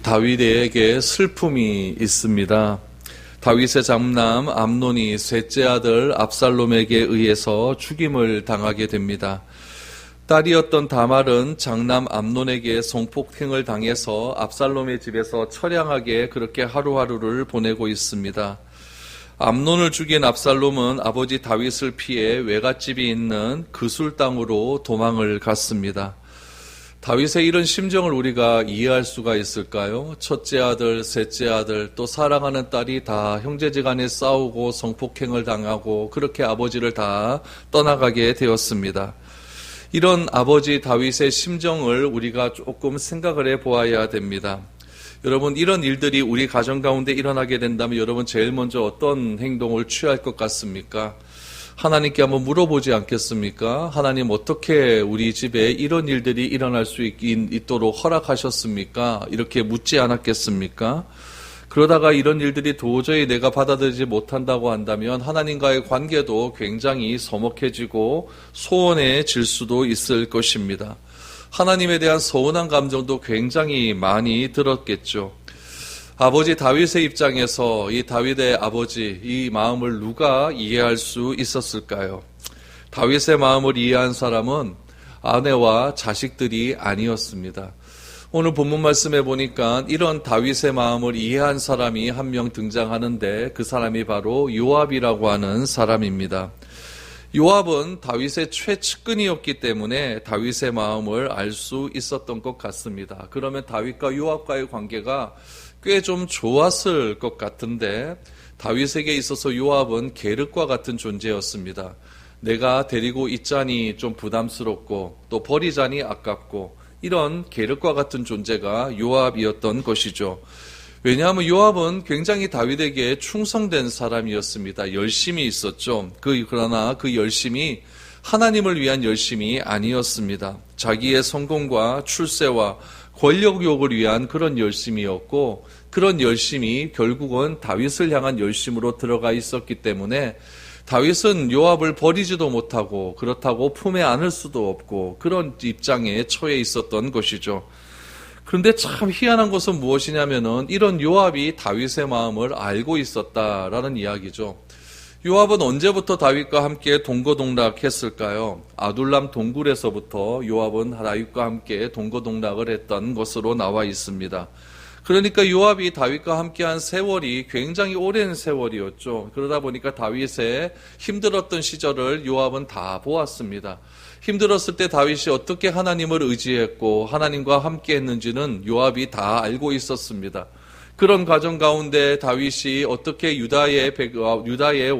다윗에게 슬픔이 있습니다. 다윗의 장남 암논이 셋째 아들 압살롬에게 의해서 죽임을 당하게 됩니다. 딸이었던 다말은 장남 암논에게 성폭행을 당해서 압살롬의 집에서 처량하게 그렇게 하루하루를 보내고 있습니다. 암논을 죽인 압살롬은 아버지 다윗을 피해 외갓집이 있는 그술 땅으로 도망을 갔습니다. 다윗의 이런 심정을 우리가 이해할 수가 있을까요? 첫째 아들, 셋째 아들, 또 사랑하는 딸이 다 형제지간에 싸우고 성폭행을 당하고 그렇게 아버지를 다 떠나가게 되었습니다. 이런 아버지 다윗의 심정을 우리가 조금 생각을 해보아야 됩니다. 여러분, 이런 일들이 우리 가정 가운데 일어나게 된다면 여러분 제일 먼저 어떤 행동을 취할 것 같습니까? 하나님께 한번 물어보지 않겠습니까? 하나님, 어떻게 우리 집에 이런 일들이 일어날 수 있도록 허락하셨습니까? 이렇게 묻지 않았겠습니까? 그러다가 이런 일들이 도저히 내가 받아들이지 못한다고 한다면 하나님과의 관계도 굉장히 서먹해지고 소원해질 수도 있을 것입니다. 하나님에 대한 서운한 감정도 굉장히 많이 들었겠죠. 아버지 다윗의 입장에서 이 다윗의 아버지, 이 마음을 누가 이해할 수 있었을까요? 다윗의 마음을 이해한 사람은 아내와 자식들이 아니었습니다. 오늘 본문 말씀에 보니까 이런 다윗의 마음을 이해한 사람이 한 명 등장하는데 그 사람이 바로 요압이라고 하는 사람입니다. 요압은 다윗의 최측근이었기 때문에 다윗의 마음을 알 수 있었던 것 같습니다. 그러면 다윗과 요압과의 관계가 꽤 좀 좋았을 것 같은데 다윗에게 있어서 요압은 계륵과 같은 존재였습니다. 내가 데리고 있자니 좀 부담스럽고 또 버리자니 아깝고 이런 계륵과 같은 존재가 요압이었던 것이죠. 왜냐하면 요압은 굉장히 다윗에게 충성된 사람이었습니다. 열심이 있었죠. 그러나 그 열심이 하나님을 위한 열심이 아니었습니다. 자기의 성공과 출세와 권력욕을 위한 그런 열심이었고 그런 열심이 결국은 다윗을 향한 열심으로 들어가 있었기 때문에 다윗은 요압을 버리지도 못하고 그렇다고 품에 안을 수도 없고 그런 입장에 처해 있었던 것이죠. 그런데 참 희한한 것은 무엇이냐면은 이런 요압이 다윗의 마음을 알고 있었다라는 이야기죠. 요압은 언제부터 다윗과 함께 동거동락했을까요? 아둘람 동굴에서부터 요압은 다윗과 함께 동거동락을 했던 것으로 나와 있습니다. 그러니까 요압이 다윗과 함께한 세월이 굉장히 오랜 세월이었죠. 그러다 보니까 다윗의 힘들었던 시절을 요압은 다 보았습니다. 힘들었을 때 다윗이 어떻게 하나님을 의지했고 하나님과 함께했는지는 요압이 다 알고 있었습니다. 그런 과정 가운데 다윗이 어떻게 유다의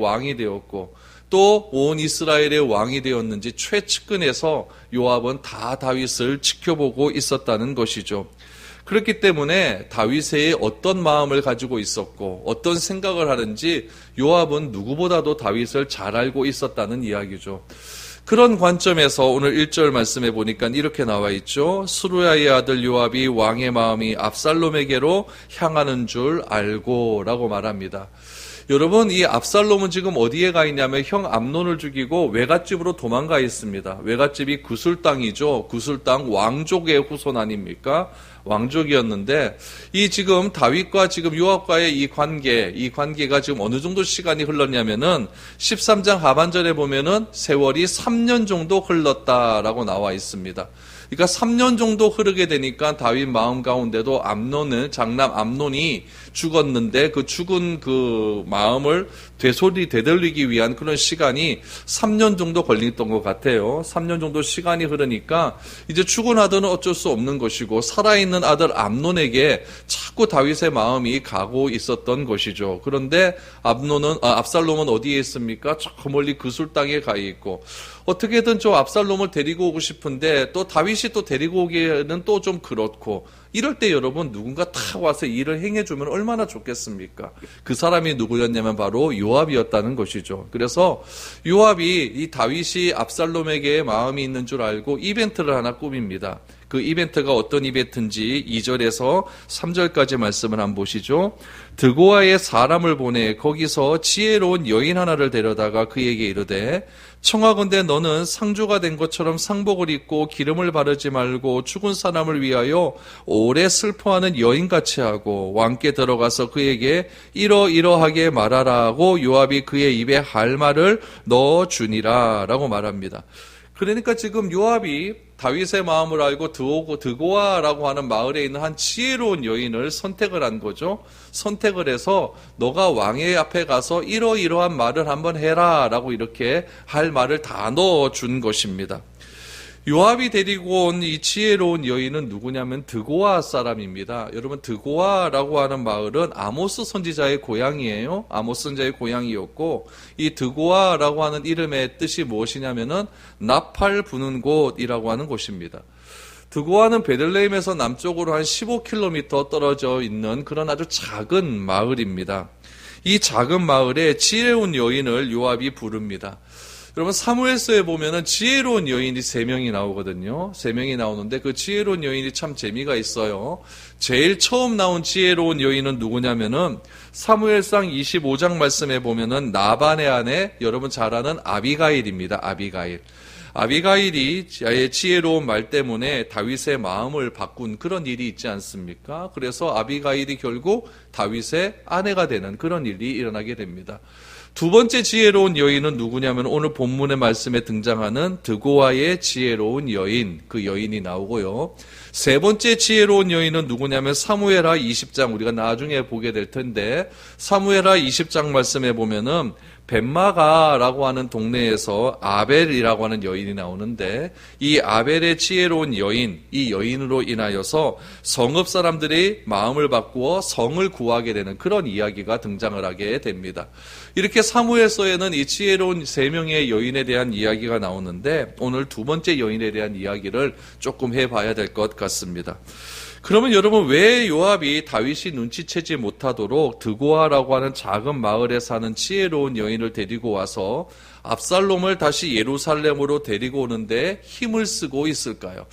왕이 되었고 또 온 이스라엘의 왕이 되었는지 최측근에서 요압은 다 다윗을 지켜보고 있었다는 것이죠. 그렇기 때문에 다윗의 어떤 마음을 가지고 있었고 어떤 생각을 하는지 요압은 누구보다도 다윗을 잘 알고 있었다는 이야기죠. 그런 관점에서 오늘 1절 말씀에 보니까 이렇게 나와 있죠. 스루야의 아들 요압이 왕의 마음이 압살롬에게로 향하는 줄 알고 라고 말합니다. 여러분, 이 압살롬은 지금 어디에 가 있냐면 형 암논을 죽이고 외갓집으로 도망가 있습니다. 외갓집이 구술 땅이죠. 구술 땅 왕족의 후손 아닙니까? 왕족이었는데 이 지금 다윗과 지금 요압과의 이 관계가 지금 어느 정도 시간이 흘렀냐면은 13장 하반절에 보면은 세월이 3년 정도 흘렀다라고 나와 있습니다. 그러니까 3년 정도 흐르게 되니까 다윗 마음 가운데도 장남 암논이 죽었는데 그 죽은 그 마음을 되돌리기 위한 그런 시간이 3년 정도 걸렸던 것 같아요. 3년 정도 시간이 흐르니까 이제 죽은 아들은 어쩔 수 없는 것이고 살아있는 아들 암논에게 자꾸 다윗의 마음이 가고 있었던 것이죠. 그런데 압살롬은 어디에 있습니까? 저 멀리 그술 땅에 가 있고 어떻게든 저 압살롬을 데리고 오고 싶은데 또 다윗이 또 데리고 오기에는 또 좀 그렇고 이럴 때 여러분 누군가 탁 와서 일을 행해주면 얼마나 좋겠습니까? 그 사람이 누구였냐면 바로 요압이었다는 것이죠. 그래서 요압이 이 다윗이 압살롬에게 마음이 있는 줄 알고 이벤트를 하나 꾸밉니다. 그 이벤트가 어떤 이벤트인지 2절에서 3절까지 말씀을 한번 보시죠. 드고아의 사람을 보내 거기서 지혜로운 여인 하나를 데려다가 그에게 이르되 청하건대 너는 상주가 된 것처럼 상복을 입고 기름을 바르지 말고 죽은 사람을 위하여 오래 슬퍼하는 여인같이 하고 왕께 들어가서 그에게 이러이러하게 말하라고 요압이 그의 입에 할 말을 넣어주니라 라고 말합니다. 그러니까 지금 요압이 다윗의 마음을 알고 드고아라고 하는 마을에 있는 한 지혜로운 여인을 선택을 한 거죠. 선택을 해서 너가 왕의 앞에 가서 이러이러한 말을 한번 해라 라고 이렇게 할 말을 다 넣어준 것입니다. 요압이 데리고 온 이 지혜로운 여인은 누구냐면 드고아 사람입니다. 여러분, 드고아라고 하는 마을은 아모스 선지자의 고향이에요. 아모스 선지자의 고향이었고, 이 드고아라고 하는 이름의 뜻이 무엇이냐면은 나팔 부는 곳이라고 하는 곳입니다. 드고아는 베들레헴에서 남쪽으로 한 15km 떨어져 있는 그런 아주 작은 마을입니다. 이 작은 마을에 지혜로운 여인을 요압이 부릅니다. 여러분, 사무엘서에 보면은 지혜로운 여인이 3명이 나오거든요. 3명이 나오는데 그 지혜로운 여인이 참 재미가 있어요. 제일 처음 나온 지혜로운 여인은 누구냐면은 사무엘상 25장 말씀에 보면은 나반의 아내, 여러분 잘 아는 아비가일입니다. 아비가일이 지혜로운 말 때문에 다윗의 마음을 바꾼 그런 일이 있지 않습니까? 그래서 아비가일이 결국 다윗의 아내가 되는 그런 일이 일어나게 됩니다. 두 번째 지혜로운 여인은 누구냐면 오늘 본문의 말씀에 등장하는 드고아의 지혜로운 여인, 그 여인이 나오고요. 세 번째 지혜로운 여인은 누구냐면 사무엘하 20장, 우리가 나중에 보게 될 텐데 사무엘하 20장 말씀에 보면은 벳마가라고 하는 동네에서 아벨이라고 하는 여인이 나오는데 이 아벨의 지혜로운 여인, 이 여인으로 인하여서 성읍 사람들이 마음을 바꾸어 성을 구하게 되는 그런 이야기가 등장을 하게 됩니다. 이렇게 사무엘서에는 이 지혜로운 3명의 여인에 대한 이야기가 나오는데 오늘 두 번째 여인에 대한 이야기를 조금 해봐야 될 것 같습니다. 그러면 여러분, 왜 요압이 다윗이 눈치채지 못하도록 드고아라고 하는 작은 마을에 사는 지혜로운 여인을 데리고 와서 압살롬을 다시 예루살렘으로 데리고 오는데 힘을 쓰고 있을까요?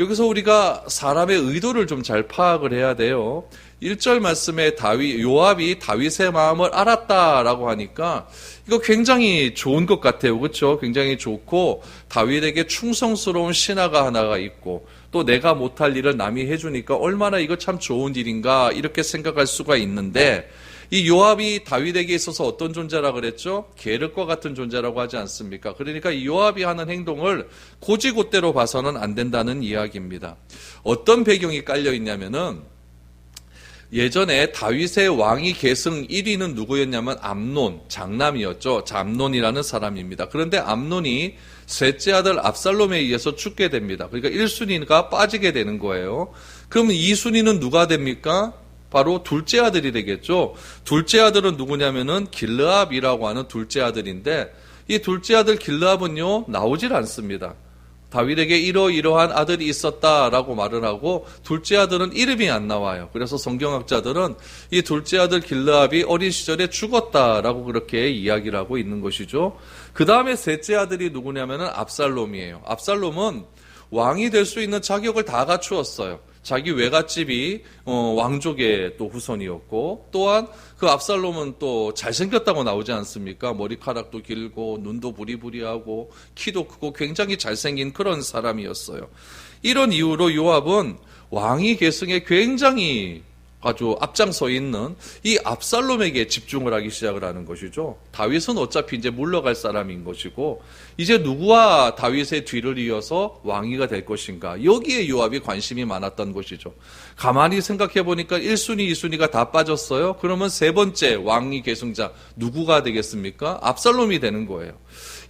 여기서 우리가 사람의 의도를 좀 잘 파악을 해야 돼요. 1절 말씀에 요압이 다윗의 마음을 알았다라고 하니까 이거 굉장히 좋은 것 같아요. 그렇죠? 굉장히 좋고 다윗에게 충성스러운 신하가 하나가 있고 또 내가 못할 일을 남이 해주니까 얼마나 이거 참 좋은 일인가 이렇게 생각할 수가 있는데 이 요압이 다윗에게 있어서 어떤 존재라 그랬죠? 계륵과 같은 존재라고 하지 않습니까? 그러니까 이 요압이 하는 행동을 고지고대로 봐서는 안 된다는 이야기입니다. 어떤 배경이 깔려 있냐면은 예전에 다윗의 왕위 계승 1위는 누구였냐면 암논, 장남이었죠. 암논이라는 사람입니다. 그런데 암논이 셋째 아들 압살롬에 의해서 죽게 됩니다. 그러니까 1순위가 빠지게 되는 거예요. 그럼 2순위는 누가 됩니까? 바로 둘째 아들이 되겠죠. 둘째 아들은 누구냐면은 길르압이라고 하는 둘째 아들인데 이 둘째 아들 길르압은요 나오질 않습니다. 다윗에게 이러이러한 아들이 있었다라고 말을 하고 둘째 아들은 이름이 안 나와요. 그래서 성경학자들은 이 둘째 아들 길르압이 어린 시절에 죽었다라고 그렇게 이야기를 하고 있는 것이죠. 그 다음에 셋째 아들이 누구냐면은 압살롬이에요. 압살롬은 왕이 될 수 있는 자격을 다 갖추었어요. 자기 외갓집이 왕족의 또 후손이었고 또한 그 압살롬은 또 잘생겼다고 나오지 않습니까? 머리카락도 길고 눈도 부리부리하고 키도 크고 굉장히 잘생긴 그런 사람이었어요. 이런 이유로 요압은 왕위 계승에 굉장히 아주 앞장서 있는 이 압살롬에게 집중을 하기 시작을 하는 것이죠. 다윗은 어차피 이제 물러갈 사람인 것이고 이제 누구와 다윗의 뒤를 이어서 왕위가 될 것인가, 여기에 요압이 관심이 많았던 것이죠. 가만히 생각해 보니까 1순위, 2순위가 다 빠졌어요. 그러면 세 번째 왕위 계승자 누구가 되겠습니까? 압살롬이 되는 거예요.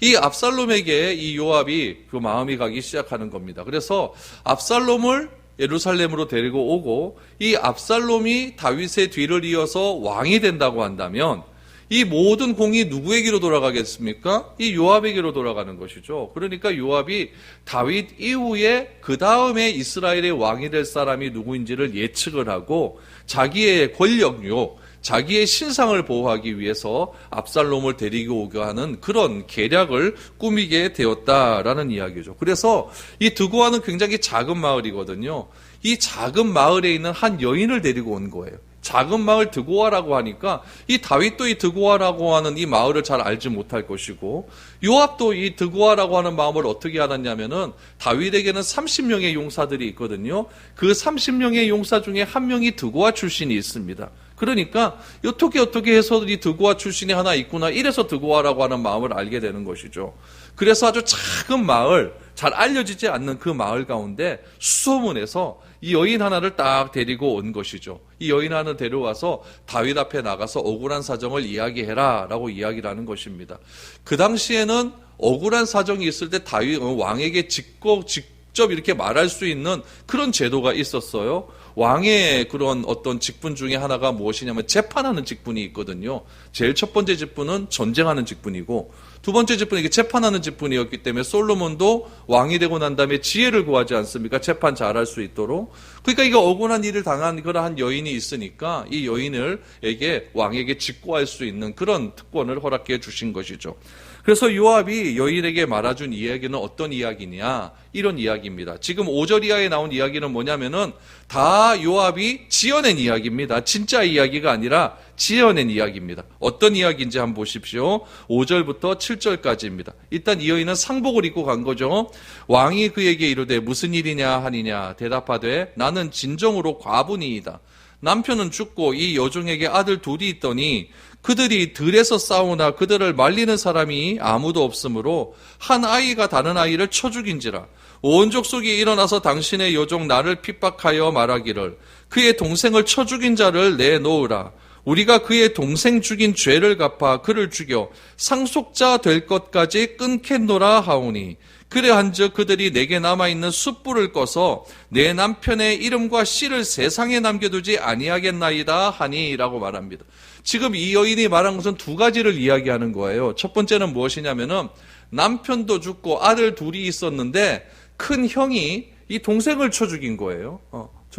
이 압살롬에게 이 요압이 그 마음이 가기 시작하는 겁니다. 그래서 압살롬을 예루살렘으로 데리고 오고 이 압살롬이 다윗의 뒤를 이어서 왕이 된다고 한다면 이 모든 공이 누구에게로 돌아가겠습니까? 이 요압에게로 돌아가는 것이죠. 그러니까 요압이 다윗 이후에 그 다음에 이스라엘의 왕이 될 사람이 누구인지를 예측을 하고 자기의 권력욕, 자기의 신상을 보호하기 위해서 압살롬을 데리고 오게 하는 그런 계략을 꾸미게 되었다라는 이야기죠. 그래서 이 드고아는 굉장히 작은 마을이거든요. 이 작은 마을에 있는 한 여인을 데리고 온 거예요. 작은 마을 드고아라고 하니까 이 다윗도 이 드고아라고 하는 이 마을을 잘 알지 못할 것이고, 요압도 이 드고아라고 하는 마음을 어떻게 알았냐면은 다윗에게는 30명의 용사들이 있거든요. 그 30명의 용사 중에 한 명이 드고아 출신이 있습니다. 그러니까 어떻게 해서 이 드고아 출신이 하나 있구나, 이래서 드고아라고 하는 마음을 알게 되는 것이죠. 그래서 아주 작은 마을, 잘 알려지지 않는 그 마을 가운데 수소문해서 이 여인 하나를 딱 데리고 온 것이죠. 이 여인 하나를 데려와서 다윗 앞에 나가서 억울한 사정을 이야기해라 라고 이야기를 하는 것입니다. 그 당시에는 억울한 사정이 있을 때 다윗 왕에게 직접 이렇게 말할 수 있는 그런 제도가 있었어요. 왕의 그런 어떤 직분 중에 하나가 무엇이냐면 재판하는 직분이 있거든요. 제일 첫 번째 직분은 전쟁하는 직분이고, 두 번째 직분은 이게 재판하는 직분이었기 때문에 솔로몬도 왕이 되고 난 다음에 지혜를 구하지 않습니까? 재판 잘할 수 있도록. 그러니까 이게 억울한 일을 당한 그러한 여인이 있으니까 이 여인에게 왕에게 직고할 수 있는 그런 특권을 허락해 주신 것이죠. 그래서 요압이 여인에게 말해준 이야기는 어떤 이야기냐? 이런 이야기입니다. 지금 5절 이하에 나온 이야기는 뭐냐면은 다 요압이 지어낸 이야기입니다. 진짜 이야기가 아니라 지어낸 이야기입니다. 어떤 이야기인지 한번 보십시오. 5절부터 7절까지입니다. 일단 이 여인은 상복을 입고 간 거죠. 왕이 그에게 이르되 무슨 일이냐 하니냐 대답하되 나는 진정으로 과부니이다. 남편은 죽고 이 여종에게 아들 둘이 있더니 그들이 들에서 싸우나 그들을 말리는 사람이 아무도 없으므로 한 아이가 다른 아이를 쳐 죽인지라. 온 족속이 일어나서 당신의 여종 나를 핍박하여 말하기를 그의 동생을 쳐 죽인 자를 내놓으라. 우리가 그의 동생 죽인 죄를 갚아 그를 죽여 상속자 될 것까지 끊겠노라 하오니 그래한즉 그들이 내게 남아있는 숯불을 꺼서 내 남편의 이름과 씨를 세상에 남겨두지 아니하겠나이다 하니 라고 말합니다. 지금 이 여인이 말한 것은 두 가지를 이야기하는 거예요. 첫 번째는 무엇이냐면은 남편도 죽고 아들 둘이 있었는데 큰 형이 이 동생을 쳐 죽인 거예요.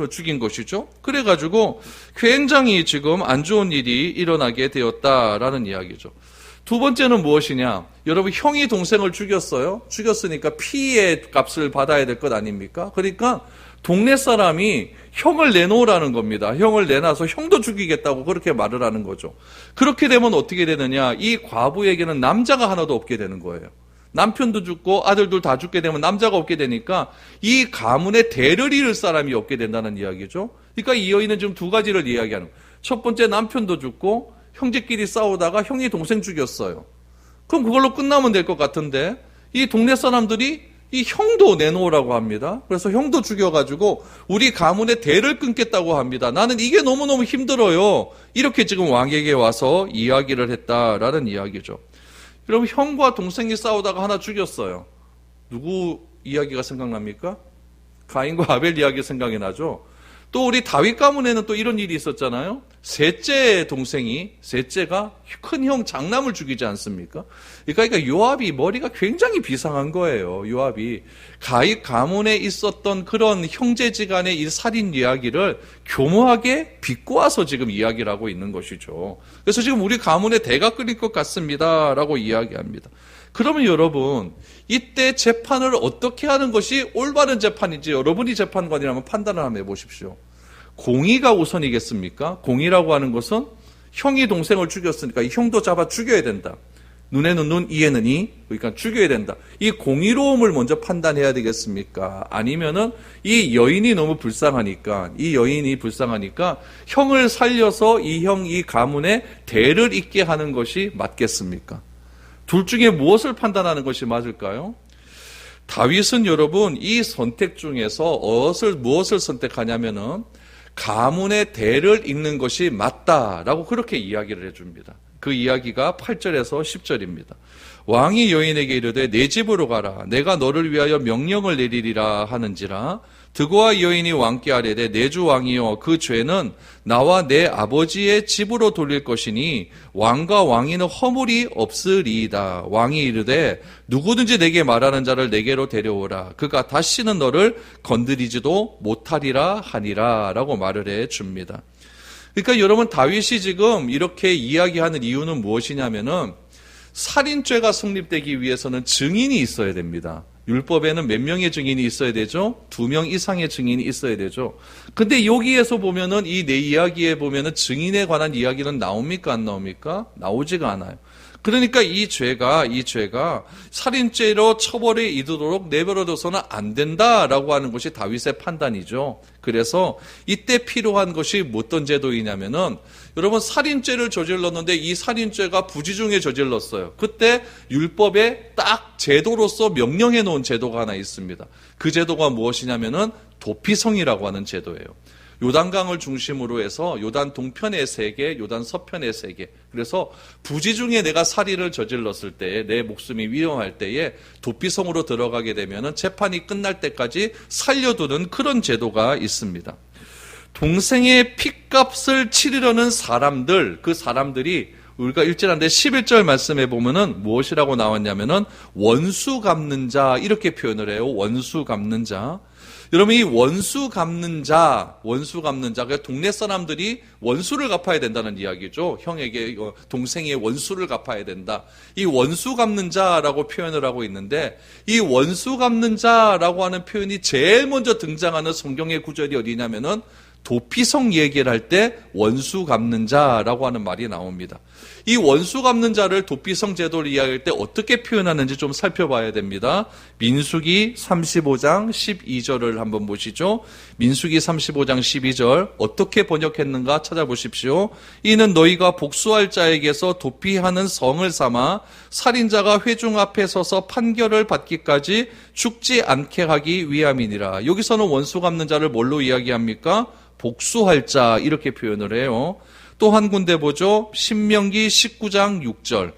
죽인 것이죠. 그래가지고 굉장히 지금 안 좋은 일이 일어나게 되었다라는 이야기죠. 두 번째는 무엇이냐? 여러분, 형이 동생을 죽였어요. 죽였으니까 피의 값을 받아야 될 것 아닙니까? 그러니까 동네 사람이 형을 내놓으라는 겁니다. 형을 내놔서 형도 죽이겠다고 그렇게 말을 하는 거죠. 그렇게 되면 어떻게 되느냐? 이 과부에게는 남자가 하나도 없게 되는 거예요. 남편도 죽고 아들들 다 죽게 되면 남자가 없게 되니까 이 가문의 대를 이을 사람이 없게 된다는 이야기죠. 그러니까 이 여인은 지금 두 가지를 이야기하는 거예요. 첫 번째, 남편도 죽고 형제끼리 싸우다가 형이 동생 죽였어요. 그럼 그걸로 끝나면 될 것 같은데 이 동네 사람들이 이 형도 내놓으라고 합니다. 그래서 형도 죽여가지고 우리 가문의 대를 끊겠다고 합니다. 나는 이게 너무너무 힘들어요. 이렇게 지금 왕에게 와서 이야기를 했다라는 이야기죠. 여러분, 형과 동생이 싸우다가 하나 죽였어요. 누구 이야기가 생각납니까? 가인과 아벨 이야기 생각이 나죠. 또 우리 다윗 가문에는 또 이런 일이 있었잖아요. 셋째가 큰 형 장남을 죽이지 않습니까? 그러니까 요압이 머리가 굉장히 비상한 거예요. 요압이 가윗 가문에 있었던 그런 형제지간의 이 살인 이야기를 교묘하게 비꼬아서 지금 이야기를 하고 있는 것이죠. 그래서 지금 우리 가문에 대가 끓일 것 같습니다라고 이야기합니다. 그러면 여러분, 이때 재판을 어떻게 하는 것이 올바른 재판인지 여러분이 재판관이라면 판단을 한번 해보십시오. 공의가 우선이겠습니까? 공의라고 하는 것은 형이 동생을 죽였으니까 이 형도 잡아 죽여야 된다. 눈에는 눈, 이에는 이, 그러니까 죽여야 된다. 이 공의로움을 먼저 판단해야 되겠습니까? 아니면은 이 여인이 너무 불쌍하니까 형을 살려서 이 가문에 대를 잇게 하는 것이 맞겠습니까? 둘 중에 무엇을 판단하는 것이 맞을까요? 다윗은 여러분 이 선택 중에서 무엇을 선택하냐면은 가문의 대를 잇는 것이 맞다라고 그렇게 이야기를 해줍니다. 그 이야기가 8절에서 10절입니다. 왕이 여인에게 이르되 내 집으로 가라. 내가 너를 위하여 명령을 내리리라 하는지라. 드고아 여인이 왕께 아뢰되 내 주 왕이여 그 죄는 나와 내 아버지의 집으로 돌릴 것이니 왕과 왕위는 허물이 없으리이다. 왕이 이르되 누구든지 내게 말하는 자를 내게로 데려오라. 그가 다시는 너를 건드리지도 못하리라 하니라 라고 말을 해줍니다. 그러니까 여러분, 다윗이 지금 이렇게 이야기하는 이유는 무엇이냐면은 살인죄가 성립되기 위해서는 증인이 있어야 됩니다. 율법에는 몇 명의 증인이 있어야 되죠? 2명 이상의 증인이 있어야 되죠. 근데 여기에서 보면은 이 내 이야기에 보면은 증인에 관한 이야기는 나옵니까? 안 나옵니까? 나오지가 않아요. 그러니까 이 죄가 살인죄로 처벌에 이르도록 내버려둬서는 안 된다라고 하는 것이 다윗의 판단이죠. 그래서 이때 필요한 것이 어떤 제도이냐면은 여러분 살인죄를 저질렀는데 이 살인죄가 부지 중에 저질렀어요. 그때 율법에 딱 제도로서 명령해 놓은 제도가 하나 있습니다. 그 제도가 무엇이냐면은 도피성이라고 하는 제도예요. 요단강을 중심으로 해서 요단 동편의 3개, 요단 서편의 3개. 그래서 부지 중에 내가 살인을 저질렀을 때에 내 목숨이 위험할 때에 도피성으로 들어가게 되면은 재판이 끝날 때까지 살려두는 그런 제도가 있습니다. 동생의 핏값을 치르려는 사람들, 그 사람들이 우리가 읽지않는데 11절 말씀에 보면은 무엇이라고 나왔냐면은 원수 갚는 자 이렇게 표현을 해요. 원수 갚는 자. 여러분 이 원수 갚는 자, 그 동네 사람들이 원수를 갚아야 된다는 이야기죠. 형에게 동생의 원수를 갚아야 된다. 이 원수 갚는 자라고 표현을 하고 있는데 이 원수 갚는 자라고 하는 표현이 제일 먼저 등장하는 성경의 구절이 어디냐면은 도피성 얘기를 할 때 원수 갚는 자라고 하는 말이 나옵니다. 이 원수 갚는 자를 도피성 제도를 이야기할 때 어떻게 표현하는지 좀 살펴봐야 됩니다. 민수기 35장 12절을 한번 보시죠. 민수기 35장 12절 어떻게 번역했는가 찾아보십시오. 이는 너희가 복수할 자에게서 도피하는 성을 삼아 살인자가 회중 앞에 서서 판결을 받기까지 죽지 않게 하기 위함이니라. 여기서는 원수 갚는 자를 뭘로 이야기합니까? 복수할 자 이렇게 표현을 해요. 또 한 군데 보죠. 신명기 19장 6절.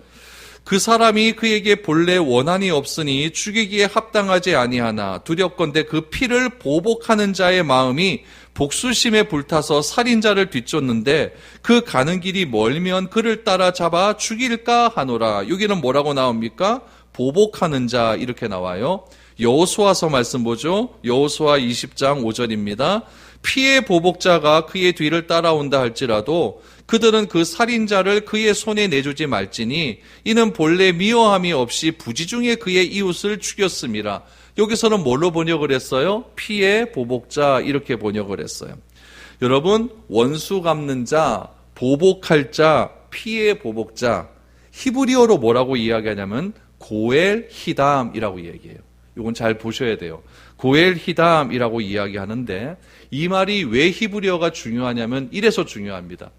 그 사람이 그에게 본래 원한이 없으니 죽이기에 합당하지 아니하나 두렵건대 그 피를 보복하는 자의 마음이 복수심에 불타서 살인자를 뒤쫓는데 그 가는 길이 멀면 그를 따라잡아 죽일까 하노라. 여기는 뭐라고 나옵니까? 보복하는 자 이렇게 나와요. 여호수아서 말씀 보죠. 여호수아 20장 5절입니다. 피의 보복자가 그의 뒤를 따라온다 할지라도 그들은 그 살인자를 그의 손에 내주지 말지니 이는 본래 미워함이 없이 부지 중에 그의 이웃을 죽였음이라. 여기서는 뭘로 번역을 했어요? 피의 보복자 이렇게 번역을 했어요. 여러분 원수 갚는 자, 보복할 자, 피의 보복자 히브리어로 뭐라고 이야기하냐면 고엘 히담이라고 얘기해요. 이건 잘 보셔야 돼요. 고엘 히담이라고 이야기하는데 이 말이 왜 히브리어가 중요하냐면 이래서 중요합니다.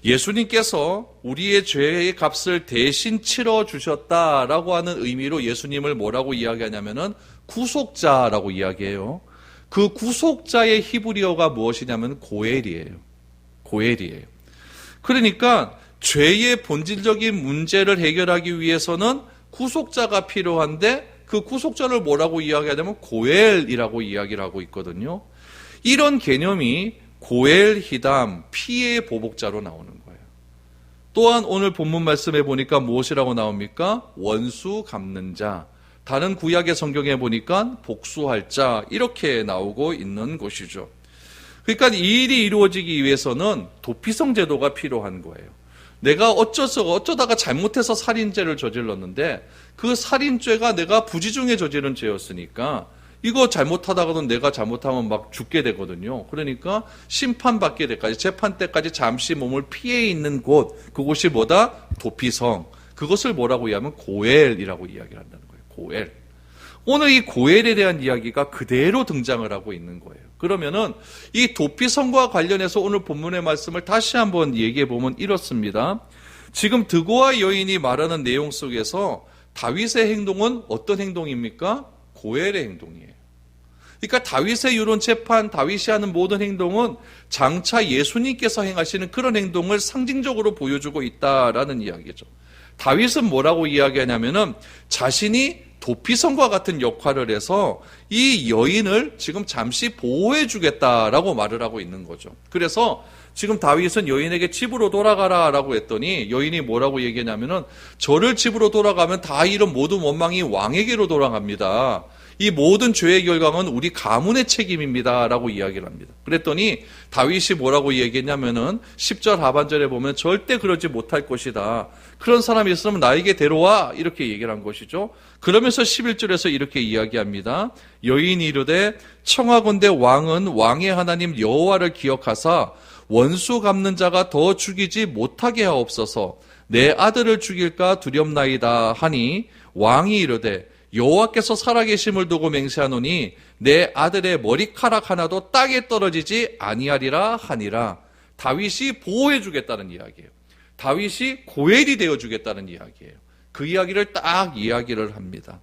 예수님께서 우리의 죄의 값을 대신 치러주셨다라고 하는 의미로 예수님을 뭐라고 이야기하냐면은 구속자라고 이야기해요. 그 구속자의 히브리어가 무엇이냐면 고엘이에요. 고엘이에요. 그러니까 죄의 본질적인 문제를 해결하기 위해서는 구속자가 필요한데 그 구속자를 뭐라고 이야기하냐면 고엘이라고 이야기를 하고 있거든요. 이런 개념이 고엘 히담, 피의 보복자로 나오는 거예요. 또한 오늘 본문 말씀에 보니까 무엇이라고 나옵니까? 원수 갚는 자. 다른 구약의 성경에 보니까 복수할 자 이렇게 나오고 있는 것이죠. 그러니까 이 일이 이루어지기 위해서는 도피성 제도가 필요한 거예요. 내가 어쩌다가 잘못해서 살인죄를 저질렀는데 그 살인죄가 내가 부지 중에 저지른 죄였으니까 이거 잘못하다가도 내가 잘못하면 막 죽게 되거든요. 그러니까 심판받게 때까지 재판 때까지 잠시 몸을 피해 있는 곳 그곳이 뭐다? 도피성. 그것을 뭐라고 이야기하면 고엘이라고 이야기를 한다는 거예요. 고엘. 오늘 이 고엘에 대한 이야기가 그대로 등장을 하고 있는 거예요. 그러면은 이 도피성과 관련해서 오늘 본문의 말씀을 다시 한번 얘기해 보면 이렇습니다. 지금 드고아 여인이 말하는 내용 속에서 다윗의 행동은 어떤 행동입니까? 고엘의 행동이에요. 그러니까 다윗의 이론 재판, 다윗이 하는 모든 행동은 장차 예수님께서 행하시는 그런 행동을 상징적으로 보여주고 있다라는 이야기죠. 다윗은 뭐라고 이야기하냐면은 자신이 도피성과 같은 역할을 해서 이 여인을 지금 잠시 보호해 주겠다라고 말을 하고 있는 거죠. 그래서 지금 다윗은 여인에게 집으로 돌아가라라고 했더니 여인이 뭐라고 얘기하냐면은 저를 집으로 돌아가면 다 이런 모든 원망이 왕에게로 돌아갑니다. 이 모든 죄의 결과는 우리 가문의 책임입니다라고 이야기를 합니다. 그랬더니 다윗이 뭐라고 얘기했냐면은 10절 하반절에 보면 절대 그러지 못할 것이다. 그런 사람이 있으면 나에게 데려와 이렇게 얘기를 한 것이죠. 그러면서 11절에서 이렇게 이야기합니다. 여인이 이르되 청하건대 왕은 왕의 하나님 여호와를 기억하사 원수 갚는 자가 더 죽이지 못하게 하옵소서. 내 아들을 죽일까 두렵나이다 하니 왕이 이르되 여호와께서 살아계심을 두고 맹세하노니 내 아들의 머리카락 하나도 땅에 떨어지지 아니하리라 하니라. 다윗이 보호해 주겠다는 이야기예요. 다윗이 고엘이 되어 주겠다는 이야기예요. 그 이야기를 딱 이야기를 합니다.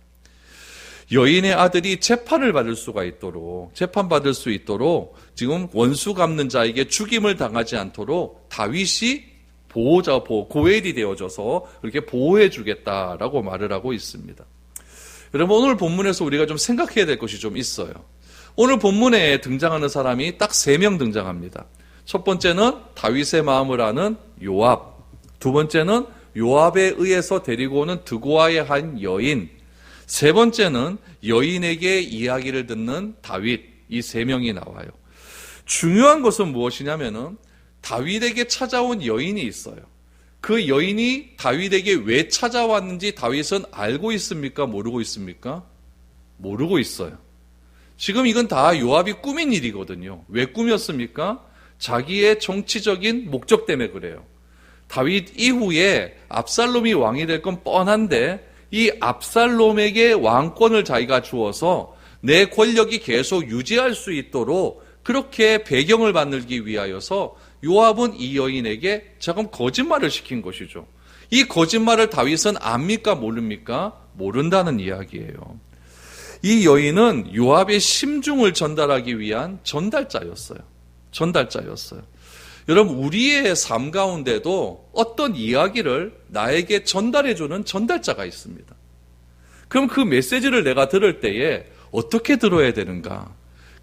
여인의 아들이 재판을 받을 수가 있도록, 재판받을 수 있도록 지금 원수 갚는 자에게 죽임을 당하지 않도록 다윗이 고엘이 되어져서 그렇게 보호해 주겠다라고 말을 하고 있습니다. 여러분, 오늘 본문에서 우리가 좀 생각해야 될 것이 좀 있어요. 오늘 본문에 등장하는 사람이 딱 3명 등장합니다. 첫 번째는 다윗의 마음을 아는 요압, 두 번째는 요압에 의해서 데리고 오는 드고아의 한 여인, 세 번째는 여인에게 이야기를 듣는 다윗, 이 3명이 나와요. 중요한 것은 무엇이냐면은 다윗에게 찾아온 여인이 있어요. 그 여인이 다윗에게 왜 찾아왔는지 다윗은 알고 있습니까? 모르고 있습니까? 모르고 있어요. 지금 이건 다 요압이 꾸민 일이거든요. 왜 꾸몄습니까? 자기의 정치적인 목적 때문에 그래요. 다윗 이후에 압살롬이 왕이 될 건 뻔한데 이 압살롬에게 왕권을 자기가 주어서 내 권력이 계속 유지할 수 있도록 그렇게 배경을 만들기 위하여서 요압은 이 여인에게 조금 거짓말을 시킨 것이죠. 이 거짓말을 다윗은 압니까 모릅니까? 모른다는 이야기예요. 이 여인은 요압의 심중을 전달하기 위한 전달자였어요. 여러분, 우리의 삶 가운데도 어떤 이야기를 나에게 전달해주는 전달자가 있습니다. 그럼 그 메시지를 내가 들을 때에 어떻게 들어야 되는가?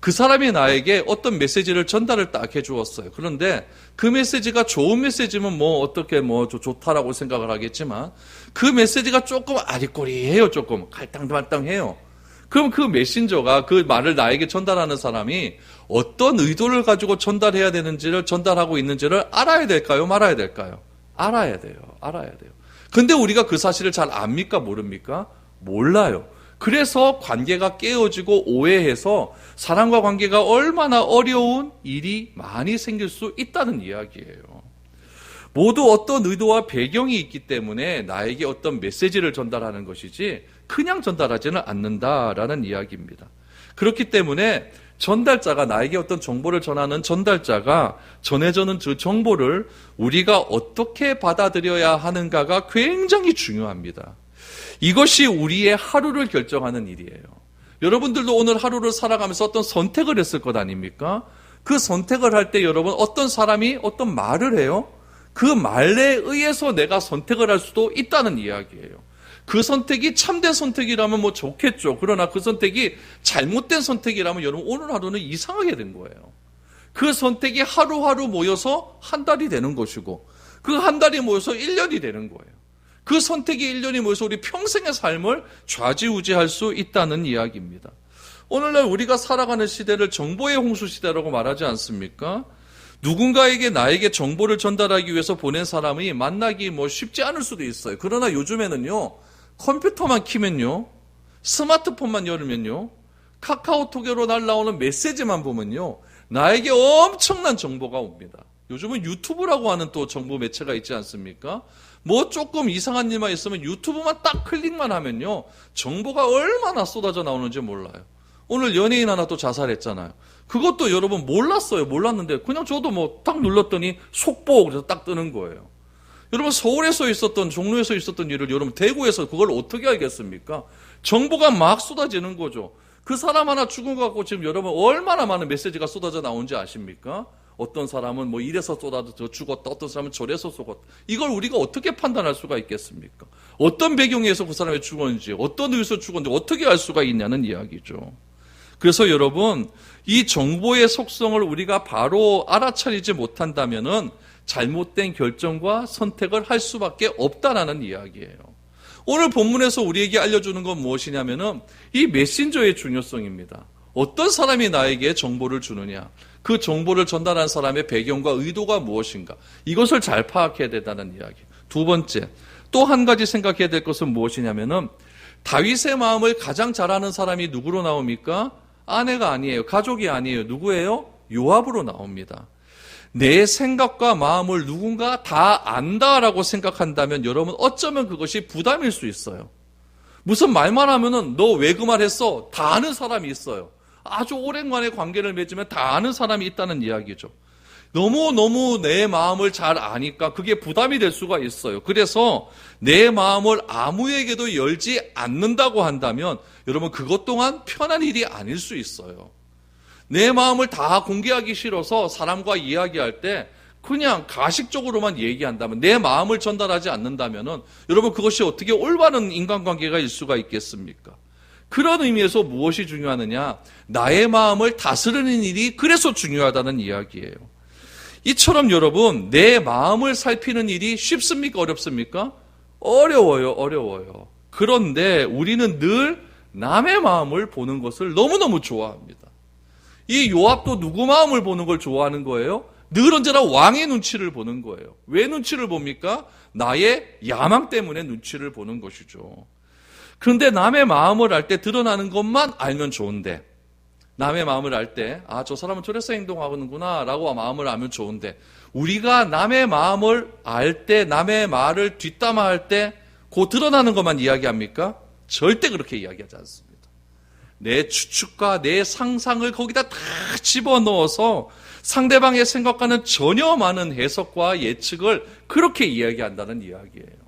그 사람이 나에게 어떤 메시지를 전달을 딱 해주었어요. 그런데 그 메시지가 좋은 메시지면 어떻게 좋다라고 생각을 하겠지만 그 메시지가 조금 아리꼬리해요. 조금 갈당말당해요. 그럼 그 메신저가 그 말을 나에게 전달하는 사람이 어떤 의도를 가지고 전달해야 되는지를 전달하고 있는지를 알아야 될까요? 말아야 될까요? 알아야 돼요. 근데 우리가 그 사실을 잘 압니까? 모릅니까? 몰라요. 그래서 관계가 깨어지고 오해해서 사람과 관계가 얼마나 어려운 일이 많이 생길 수 있다는 이야기예요. 모두 어떤 의도와 배경이 있기 때문에 나에게 어떤 메시지를 전달하는 것이지 그냥 전달하지는 않는다라는 이야기입니다. 그렇기 때문에 전달자가 나에게 어떤 정보를 전하는 전달자가 전해주는 그 정보를 우리가 어떻게 받아들여야 하는가가 굉장히 중요합니다. 이것이 우리의 하루를 결정하는 일이에요. 여러분들도 오늘 하루를 살아가면서 어떤 선택을 했을 것 아닙니까? 그 선택을 할 때 여러분 어떤 사람이 어떤 말을 해요? 그 말에 의해서 내가 선택을 할 수도 있다는 이야기예요. 그 선택이 참된 선택이라면 좋겠죠. 그러나 그 선택이 잘못된 선택이라면 여러분 오늘 하루는 이상하게 된 거예요. 그 선택이 하루하루 모여서 한 달이 되는 것이고 그 한 달이 모여서 1년이 되는 거예요. 그 선택이 1년이 모여서 우리 평생의 삶을 좌지우지할 수 있다는 이야기입니다. 오늘날 우리가 살아가는 시대를 정보의 홍수 시대라고 말하지 않습니까? 누군가에게 나에게 정보를 전달하기 위해서 보낸 사람이 만나기 쉽지 않을 수도 있어요. 그러나 요즘에는요, 컴퓨터만 키면요, 스마트폰만 열면요, 카카오톡으로 날라오는 메시지만 보면요, 나에게 엄청난 정보가 옵니다. 요즘은 유튜브라고 하는 또 정보 매체가 있지 않습니까? 조금 이상한 일만 있으면 유튜브만 딱 클릭만 하면요, 정보가 얼마나 쏟아져 나오는지 몰라요. 오늘 연예인 하나 또 자살했잖아요. 그것도 여러분 몰랐는데 그냥 저도 딱 눌렀더니 속보 그래서 딱 뜨는 거예요. 여러분 서울에서 있었던 종로에서 있었던 일을 여러분 대구에서 그걸 어떻게 알겠습니까? 정보가 막 쏟아지는 거죠. 그 사람 하나 죽은 것 같고 지금 여러분 얼마나 많은 메시지가 쏟아져 나오는지 아십니까? 어떤 사람은 이래서 쏟아져 죽었다. 어떤 사람은 저래서 죽었다. 이걸 우리가 어떻게 판단할 수가 있겠습니까? 어떤 배경에서 그 사람이 죽었는지, 어떤 의미에서 죽었는지 어떻게 알 수가 있냐는 이야기죠. 그래서 여러분, 이 정보의 속성을 우리가 바로 알아차리지 못한다면은 잘못된 결정과 선택을 할 수밖에 없다라는 이야기예요. 오늘 본문에서 우리에게 알려주는 건 무엇이냐면은 이 메신저의 중요성입니다. 어떤 사람이 나에게 정보를 주느냐, 그 정보를 전달한 사람의 배경과 의도가 무엇인가, 이것을 잘 파악해야 된다는 이야기. 두 번째, 또 한 가지 생각해야 될 것은 무엇이냐면은 다윗의 마음을 가장 잘 아는 사람이 누구로 나옵니까? 아내가 아니에요. 가족이 아니에요. 누구예요? 요압으로 나옵니다. 내 생각과 마음을 누군가 다 안다라고 생각한다면 여러분 어쩌면 그것이 부담일 수 있어요. 무슨 말만 하면은 너 왜 그 말 했어? 다 아는 사람이 있어요. 아주 오랜만에 관계를 맺으면 다 아는 사람이 있다는 이야기죠. 너무너무 내 마음을 잘 아니까 그게 부담이 될 수가 있어요. 그래서 내 마음을 아무에게도 열지 않는다고 한다면 여러분 그것 또한 편한 일이 아닐 수 있어요. 내 마음을 다 공개하기 싫어서 사람과 이야기할 때 그냥 가식적으로만 얘기한다면, 내 마음을 전달하지 않는다면 여러분 그것이 어떻게 올바른 인간관계가 일 수가 있겠습니까? 그런 의미에서 무엇이 중요하느냐? 나의 마음을 다스리는 일이 그래서 중요하다는 이야기예요. 이처럼 여러분 내 마음을 살피는 일이 쉽습니까? 어렵습니까? 어려워요. 그런데 우리는 늘 남의 마음을 보는 것을 너무너무 좋아합니다. 이 요압도 누구 마음을 보는 걸 좋아하는 거예요? 늘 언제나 왕의 눈치를 보는 거예요. 왜 눈치를 봅니까? 나의 야망 때문에 눈치를 보는 것이죠. 그런데 남의 마음을 알 때 드러나는 것만 알면 좋은데, 남의 마음을 알 때, 저 사람은 저래서 행동하는구나 라고 마음을 알면 좋은데, 우리가 남의 마음을 알 때, 남의 말을 뒷담화할 때 그 드러나는 것만 이야기합니까? 절대 그렇게 이야기하지 않습니다. 내 추측과 내 상상을 거기다 다 집어넣어서 상대방의 생각과는 전혀 많은 해석과 예측을 그렇게 이야기한다는 이야기예요.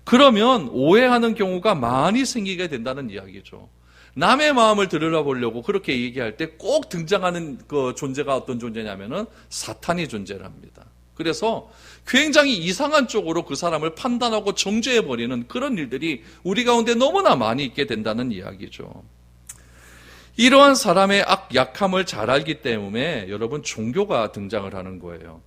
그러면 오해하는 경우가 많이 생기게 된다는 이야기죠. 남의 마음을 들여다보려고 그렇게 얘기할 때 꼭 등장하는 그 존재가 어떤 존재냐면은 사탄이 존재랍니다. 그래서 굉장히 이상한 쪽으로 그 사람을 판단하고 정죄해버리는 그런 일들이 우리 가운데 너무나 많이 있게 된다는 이야기죠. 이러한 사람의 약함을 잘 알기 때문에 여러분 종교가 등장을 하는 거예요.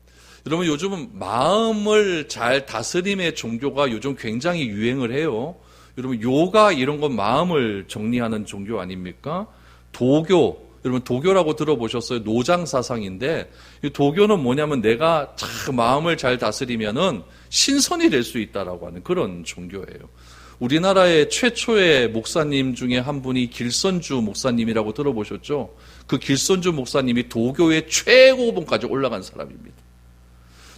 여러분 요즘은 마음을 잘 다스림의 종교가 요즘 굉장히 유행을 해요. 여러분 요가 이런 건 마음을 정리하는 종교 아닙니까? 도교, 여러분 도교라고 들어보셨어요? 노장 사상인데 이 도교는 뭐냐면 내가 참 마음을 잘 다스리면은 신선이 될 수 있다라고 하는 그런 종교예요. 우리나라의 최초의 목사님 중에 한 분이 길선주 목사님이라고 들어보셨죠? 그 길선주 목사님이 도교의 최고봉까지 올라간 사람입니다.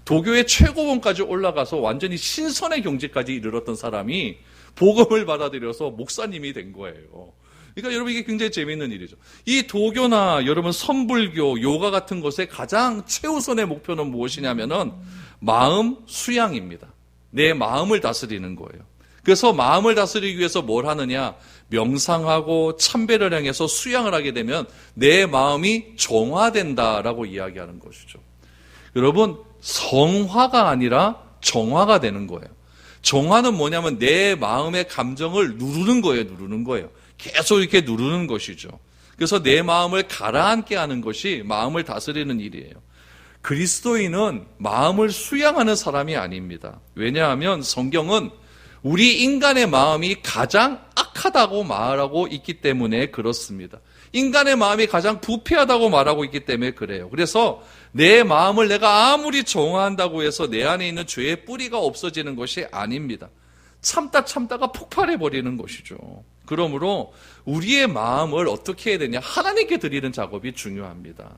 도교의 최고봉까지 올라가서 완전히 신선의 경지까지 이르렀던 사람이 복음을 받아들여서 목사님이 된 거예요. 그러니까 여러분 이게 굉장히 재미있는 일이죠. 이 도교나 여러분 선불교, 요가 같은 것의 가장 최우선의 목표는 무엇이냐면은 마음 수양입니다. 내 마음을 다스리는 거예요. 그래서 마음을 다스리기 위해서 뭘 하느냐? 명상하고 참배를 향해서 수양을 하게 되면 내 마음이 정화된다라고 이야기하는 것이죠. 여러분 성화가 아니라 정화가 되는 거예요. 정화는 뭐냐면 내 마음의 감정을 누르는 거예요. 계속 이렇게 누르는 것이죠. 그래서 내 마음을 가라앉게 하는 것이 마음을 다스리는 일이에요. 그리스도인은 마음을 수양하는 사람이 아닙니다. 왜냐하면 성경은 우리 인간의 마음이 가장 악하다고 말하고 있기 때문에 그렇습니다. 인간의 마음이 가장 부패하다고 말하고 있기 때문에 그래요. 그래서 내 마음을 내가 아무리 정화한다고 해서 내 안에 있는 죄의 뿌리가 없어지는 것이 아닙니다. 참다가 폭발해버리는 것이죠. 그러므로 우리의 마음을 어떻게 해야 되냐? 하나님께 드리는 작업이 중요합니다.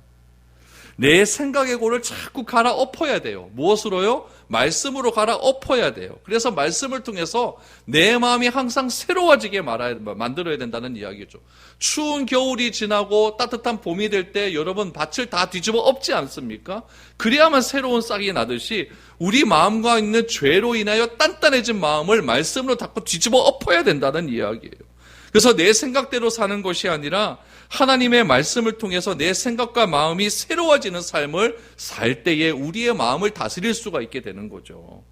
내 생각의 골을 자꾸 갈아엎어야 돼요. 무엇으로요? 말씀으로 갈아엎어야 돼요. 그래서 말씀을 통해서 내 마음이 항상 새로워지게 만들어야 된다는 이야기죠. 추운 겨울이 지나고 따뜻한 봄이 될 때 여러분 밭을 다 뒤집어 엎지 않습니까? 그래야만 새로운 싹이 나듯이 우리 마음과 있는 죄로 인하여 단단해진 마음을 말씀으로 자꾸 뒤집어 엎어야 된다는 이야기예요. 그래서 내 생각대로 사는 것이 아니라 하나님의 말씀을 통해서 내 생각과 마음이 새로워지는 삶을 살 때에 우리의 마음을 다스릴 수가 있게 되는 거죠.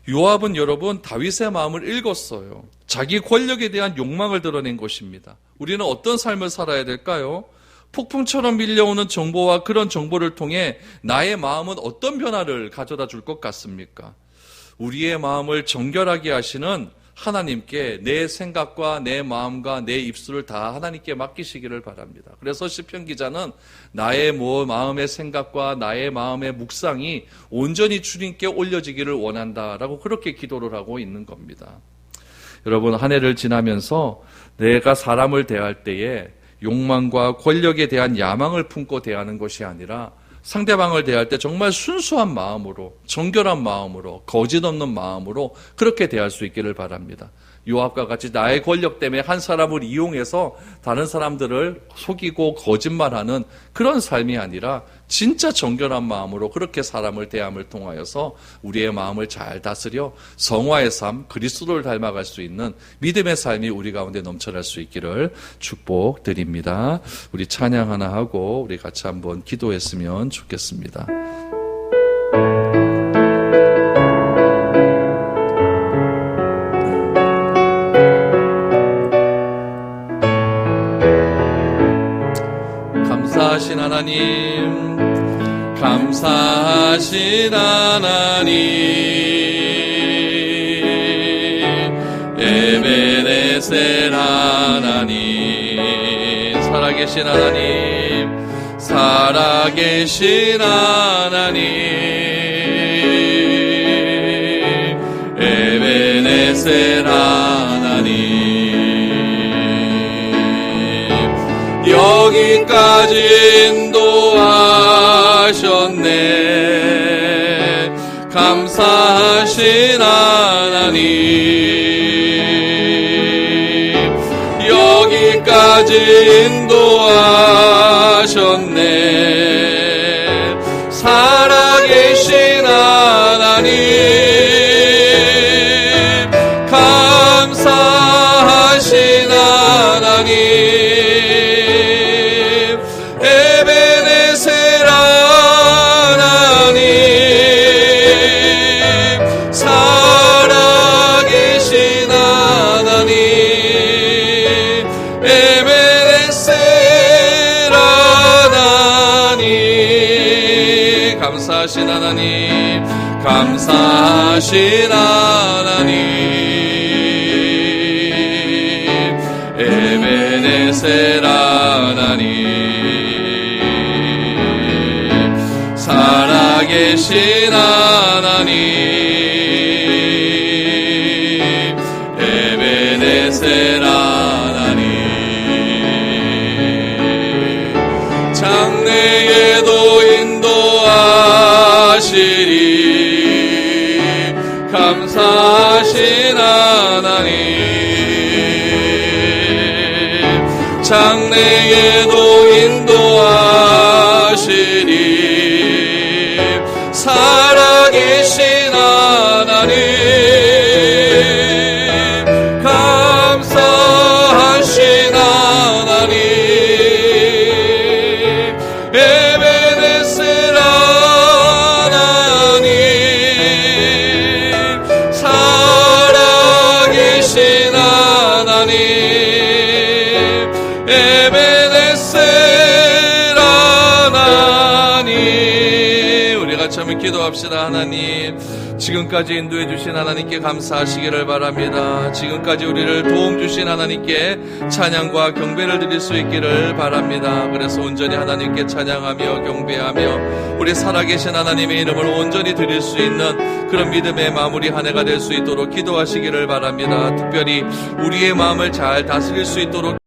요압은 여러분 다윗의 마음을 읽었어요. 자기 권력에 대한 욕망을 드러낸 것입니다. 우리는 어떤 삶을 살아야 될까요? 폭풍처럼 밀려오는 정보와 그런 정보를 통해 나의 마음은 어떤 변화를 가져다 줄 것 같습니까? 우리의 마음을 정결하게 하시는 하나님께 내 생각과 내 마음과 내 입술을 다 하나님께 맡기시기를 바랍니다. 그래서 시편 기자는 나의 마음의 생각과 나의 마음의 묵상이 온전히 주님께 올려지기를 원한다라고 그렇게 기도를 하고 있는 겁니다. 여러분, 한 해를 지나면서 내가 사람을 대할 때에 욕망과 권력에 대한 야망을 품고 대하는 것이 아니라 상대방을 대할 때 정말 순수한 마음으로, 정결한 마음으로, 거짓 없는 마음으로 그렇게 대할 수 있기를 바랍니다. 요압과 같이 나의 권력 때문에 한 사람을 이용해서 다른 사람들을 속이고 거짓말하는 그런 삶이 아니라 진짜 정결한 마음으로 그렇게 사람을 대함을 통하여서 우리의 마음을 잘 다스려 성화의 삶, 그리스도를 닮아갈 수 있는 믿음의 삶이 우리 가운데 넘쳐날 수 있기를 축복드립니다. 우리 찬양 하나 하고 우리 같이 한번 기도했으면 좋겠습니다. 감사하신 하나님, 감사하신 하나님, 에베네셀 하나님, 살아계신 하나님, 살아계신 하나님, 에베네셀 하나님, 여기까지 인도하셨네. 감사하신 하나님, 여기까지 인도하셨네. 살아계신 하나님, 감사하신 하나님, 감사하신 하나님, 감사하신 하나님, 에베네셀 하나님, 살아계신 하나님, 에베네셀 하나님, 장래에도 인도하시리. 감사하신 하나님, 장래에도 인도하시리. 살아계신 하나님, 감사하신 하나님, 에베네셀 하나님, 살아계신 하나님, 에베네셀 하나님. 우리 같이 한번 기도합시다. 하나님, 지금까지 인도해 주신 하나님께 감사하시기를 바랍니다. 지금까지 우리를 도움 주신 하나님께 찬양과 경배를 드릴 수 있기를 바랍니다. 그래서 온전히 하나님께 찬양하며 경배하며 우리 살아계신 하나님의 이름을 온전히 드릴 수 있는 그런 믿음의 마무리 한 해가 될 수 있도록 기도하시기를 바랍니다. 특별히 우리의 마음을 잘 다스릴 수 있도록